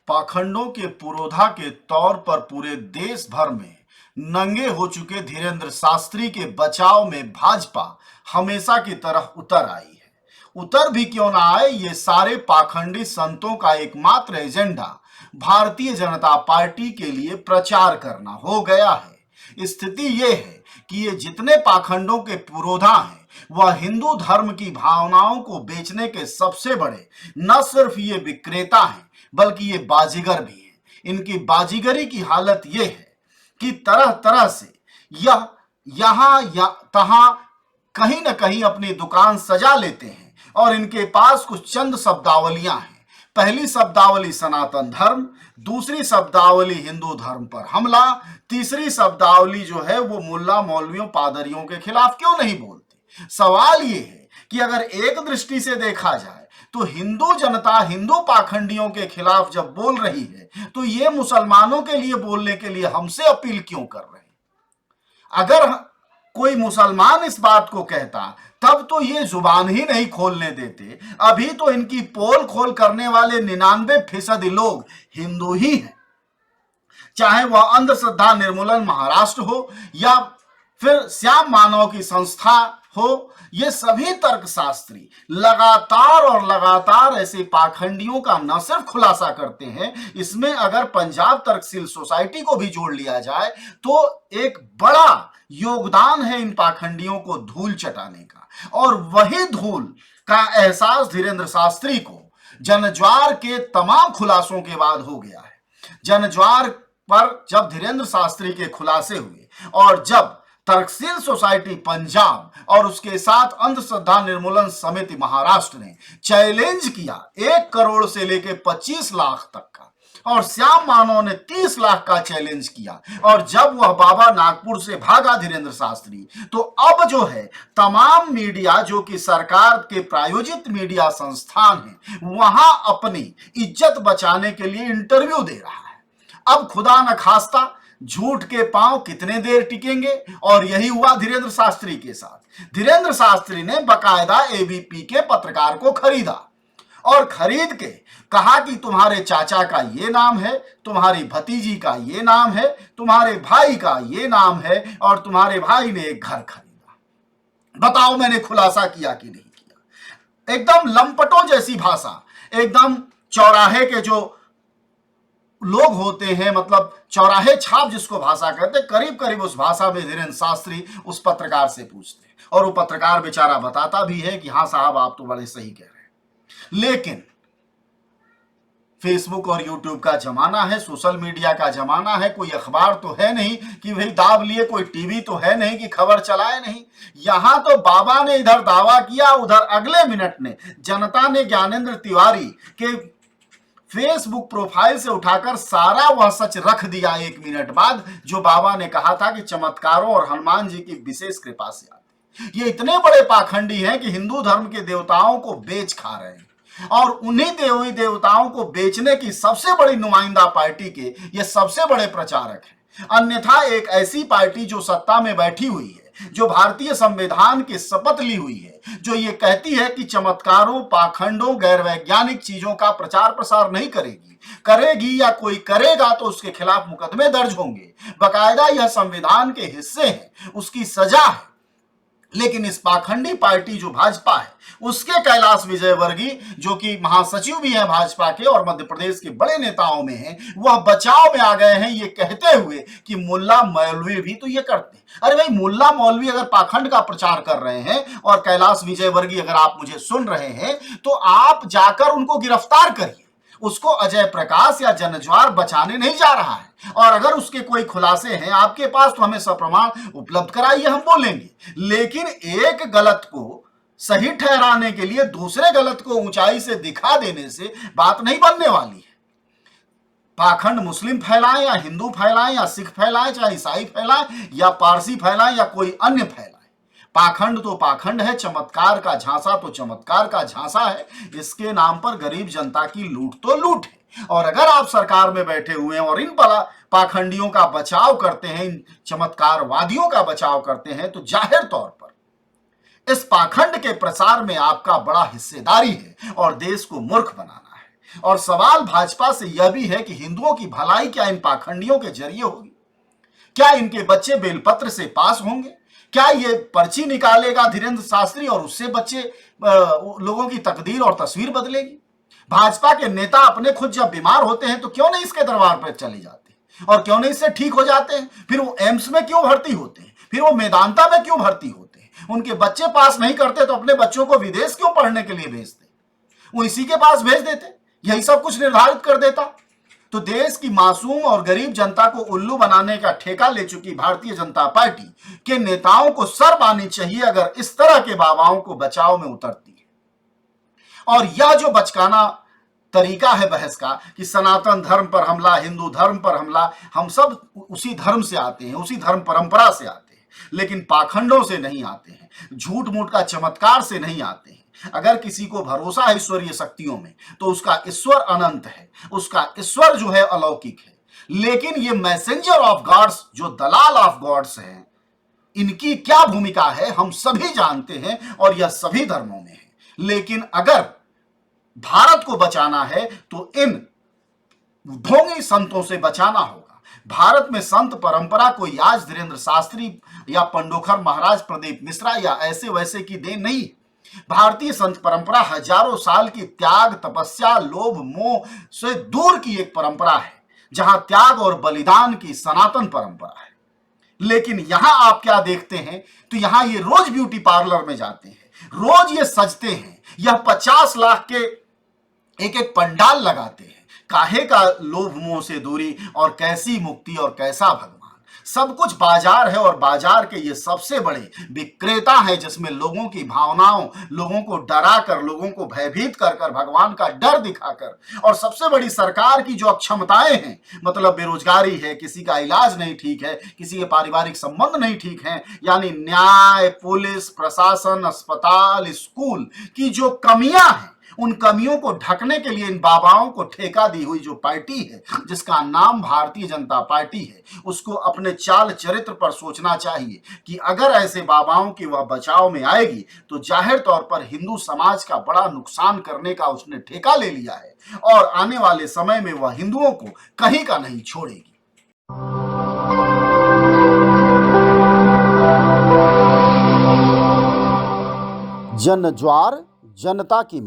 पाखंडों के पुरोधा के तौर पर पूरे देश भर में नंगे हो चुके धीरेंद्र शास्त्री के बचाव में भाजपा हमेशा की तरह उतर आई है। उतर भी क्यों ना आए, ये सारे पाखंडी संतों का एकमात्र एजेंडा भारतीय जनता पार्टी के लिए प्रचार करना हो गया है। स्थिति ये है कि ये जितने पाखंडों के पुरोधा हैं वह हिंदू धर्म की भावनाओं को बेचने के सबसे बड़े न सिर्फ ये विक्रेता हैं बल्कि ये बाजीगर भी हैं। इनकी बाजीगरी की हालत ये है कि तरह तरह से यह यहां या तहां कहीं न कहीं अपनी दुकान सजा लेते हैं और इनके पास कुछ चंद शब्दावलियां हैं। पहली शब्दावली सनातन धर्म, दूसरी शब्दावली हिंदू धर्म पर हमला, तीसरी शब्दावली जो है वो मुल्ला मौलवियों पादरियों के खिलाफ क्यों नहीं बोलती। सवाल ये है कि अगर एक दृष्टि से देखा जाए तो हिंदू जनता हिंदू पाखंडियों के खिलाफ जब बोल रही है तो ये मुसलमानों के लिए बोलने के लिए हमसे अपील क्यों कर रहे हैं। अगर कोई मुसलमान इस बात को कहता तब तो ये जुबान ही नहीं खोलने देते। अभी तो इनकी पोल खोल करने वाले 99% लोग हिंदू ही हैं, चाहे वह अंधश्रद्धा निर्मूलन महाराष्ट्र हो या फिर श्याम मानव की संस्था हो। ये सभी तर्कशास्त्री लगातार ऐसे पाखंडियों का न सिर्फ खुलासा करते हैं, इसमें अगर पंजाब तर्कशील सोसाइटी को भी जोड़ लिया जाए तो एक बड़ा योगदान है इन पाखंडियों को धूल चटाने का। और वही धूल का एहसास धीरेंद्र शास्त्री को जनज्वार के तमाम खुलासों के बाद हो गया है। जनज्वार पर जब धीरेंद्र शास्त्री के खुलासे हुए और जब तर्कशील सोसाइटी पंजाब और उसके साथ अंधश्रद्धा निर्मूलन समिति महाराष्ट्र ने चैलेंज किया 1 करोड़ से लेकर 25 लाख तक का, और श्याम मानव ने 30 लाख का चैलेंज किया, और जब वह बाबा नागपुर से भागा धीरेंद्र शास्त्री, तो अब जो है तमाम मीडिया जो कि सरकार के प्रायोजित मीडिया संस्थान है वहां अपनी इज्जत बचाने के लिए इंटरव्यू दे रहा है। अब खुदा न खास्ता झूठ के पांव कितने देर टिकेंगे, और यही हुआ धीरेंद्र शास्त्री के साथ। धीरेंद्र शास्त्री ने बकायदा एबीपी के पत्रकार को खरीदा और खरीद के कहा कि तुम्हारे चाचा का ये नाम है, तुम्हारी भतीजी का ये नाम है, तुम्हारे भाई का ये नाम है, और तुम्हारे भाई ने एक घर खरीदा। बताओ मैंने खुलासा किया कि नहीं किया। एकदम लंपटों जैसी भाषा, एकदम चौराहे के जो लोग होते हैं, मतलब चौराहे छाप जिसको भाषा कहते, करीब करीब उस भाषा में धीरेंद्र शास्त्री उस पत्रकार से पूछते हैं, और वो पत्रकार बेचारा बताता भी है कि हाँ साहब आप तो बड़े सही कह रहे हैं। लेकिन फेसबुक और यूट्यूब का जमाना है, सोशल मीडिया का जमाना है, कोई अखबार तो है नहीं कि भाई दाब लिए, कोई टीवी तो है नहीं कि खबर चलाए नहीं। यहां तो बाबा ने इधर दावा किया, उधर अगले मिनट ने जनता ने ज्ञानेंद्र तिवारी के फेसबुक प्रोफाइल से उठाकर सारा वह सच रख दिया 1 मिनट बाद, जो बाबा ने कहा था कि चमत्कारों और हनुमान जी की विशेष कृपा से आते। ये इतने बड़े पाखंडी हैं कि हिंदू धर्म के देवताओं को बेच खा रहे हैं, और उन्हीं देवी देवताओं को बेचने की सबसे बड़ी नुमाइंदा पार्टी के ये सबसे बड़े प्रचारक हैं। अन्यथा एक ऐसी पार्टी जो सत्ता में बैठी हुई है, जो भारतीय संविधान की शपथ ली हुई है, जो ये कहती है कि चमत्कारों, पाखंडों, गैर वैज्ञानिक चीजों का प्रचार प्रसार नहीं करेगी या कोई करेगा तो उसके खिलाफ मुकदमे दर्ज होंगे, बकायदा यह संविधान के हिस्से है, उसकी सजा है। लेकिन इस पाखंडी पार्टी जो भाजपा है, उसके कैलाश विजयवर्गीय जो कि महासचिव भी हैं भाजपा के और मध्य प्रदेश के बड़े नेताओं में हैं, वह बचाव में आ गए हैं ये कहते हुए कि मुल्ला मौलवी भी तो ये करते हैं। अरे भाई, मुल्ला मौलवी अगर पाखंड का प्रचार कर रहे हैं और कैलाश विजयवर्गीय अगर आप मुझे सुन रहे हैं तो आप जाकर उनको गिरफ्तार करिए। उसको अजय प्रकाश या जनज्वार बचाने नहीं जा रहा है, और अगर उसके कोई खुलासे हैं आपके पास तो हमें सप्रमाण उपलब्ध कराइए, हम बोलेंगे। लेकिन एक गलत को सही ठहराने के लिए दूसरे गलत को ऊंचाई से दिखा देने से बात नहीं बनने वाली है। पाखंड मुस्लिम फैलाएं या हिंदू फैलाएं या सिख फैलाएं, चाहे ईसाई फैलाएं या पारसी फैलाएं या कोई अन्य फैलाएं, पाखंड तो पाखंड है, चमत्कार का झांसा तो चमत्कार का झांसा है। इसके नाम पर गरीब जनता की लूट तो लूट है। और अगर आप सरकार में बैठे हुए हैं और इन पाखंडियों का बचाव करते हैं, इन चमत्कारवादियों का बचाव करते हैं, तो जाहिर तौर पर इस पाखंड के प्रसार में आपका बड़ा हिस्सेदारी है और देश को मूर्ख बनाना है। और सवाल भाजपा से यह भी है कि हिंदुओं की भलाई क्या इन पाखंडियों के जरिए होगी? क्या इनके बच्चे बेलपत्र से पास होंगे? क्या ये पर्ची निकालेगा धीरेन्द्र शास्त्री और उससे बच्चे लोगों की तकदीर और तस्वीर बदलेगी? भाजपा के नेता अपने खुद जब बीमार होते हैं तो क्यों नहीं इसके दरबार पर चले जाते और क्यों नहीं इससे ठीक हो जाते हैं? फिर वो एम्स में क्यों भर्ती होते हैं? फिर वो मेदांता में क्यों भर्ती होते हैं? उनके बच्चे पास नहीं करते तो अपने बच्चों को विदेश क्यों पढ़ने के लिए भेजते? वो इसी के पास भेज देते, यही सब कुछ निर्धारित कर देता। तो देश की मासूम और गरीब जनता को उल्लू बनाने का ठेका ले चुकी भारतीय जनता पार्टी के नेताओं को शर्म आनी चाहिए अगर इस तरह के बाबाओं को बचाव में उतरती है। और यह जो बचकाना तरीका है बहस का कि सनातन धर्म पर हमला, हिंदू धर्म पर हमला, हम सब उसी धर्म से आते हैं, उसी धर्म परंपरा से आते हैं, लेकिन पाखंडों से नहीं आते हैं, झूठ मूठ का चमत्कार से नहीं आते हैं। अगर किसी को भरोसा है ईश्वरीय शक्तियों में तो उसका ईश्वर अनंत है, उसका ईश्वर जो है अलौकिक है। लेकिन ये मैसेंजर ऑफ गॉड्स जो दलाल ऑफ गॉड्स हैं, इनकी क्या भूमिका है हम सभी जानते हैं और यह सभी धर्मों में है। लेकिन अगर भारत को बचाना है तो इन ढोंगी संतों से बचाना होगा। भारत में संत परंपरा कोई आज धीरेन्द्र शास्त्री या पंडोखर महाराज प्रदीप मिश्रा या ऐसे वैसे की देन नहीं। भारतीय संत परंपरा हजारों साल की त्याग, तपस्या, लोभ, मोह से दूर की एक परंपरा है, जहां त्याग और बलिदान की सनातन परंपरा है। लेकिन यहां आप क्या देखते हैं, तो यहां ये रोज ब्यूटी पार्लर में जाते हैं, रोज ये सजते हैं, यह 50 लाख के एक एक पंडाल लगाते हैं। काहे का लोभ मोह से दूरी और कैसी मुक्ति और कैसा भगवान। सब कुछ बाजार है और बाजार के ये सबसे बड़े विक्रेता है, जिसमें लोगों की भावनाओं, लोगों को डरा कर, लोगों को भयभीत कर कर, भगवान का डर दिखाकर, और सबसे बड़ी सरकार की जो अक्षमताएं हैं, मतलब बेरोजगारी है, किसी का इलाज नहीं ठीक है, किसी के पारिवारिक संबंध नहीं ठीक है, यानी न्याय, पुलिस, प्रशासन, अस्पताल, स्कूल की जो कमियां हैं, उन कमियों को ढकने के लिए इन बाबाओं को ठेका दी हुई जो पार्टी है, जिसका नाम भारतीय जनता पार्टी है, उसको अपने चाल चरित्र पर सोचना चाहिए कि अगर ऐसे बाबाओं की वह बचाव में आएगी तो जाहिर तौर पर हिंदू समाज का बड़ा नुकसान करने का उसने ठेका ले लिया है और आने वाले समय में वह हिंदुओं को कहीं का नहीं छोड़ेगी। जन ज्वार जनता की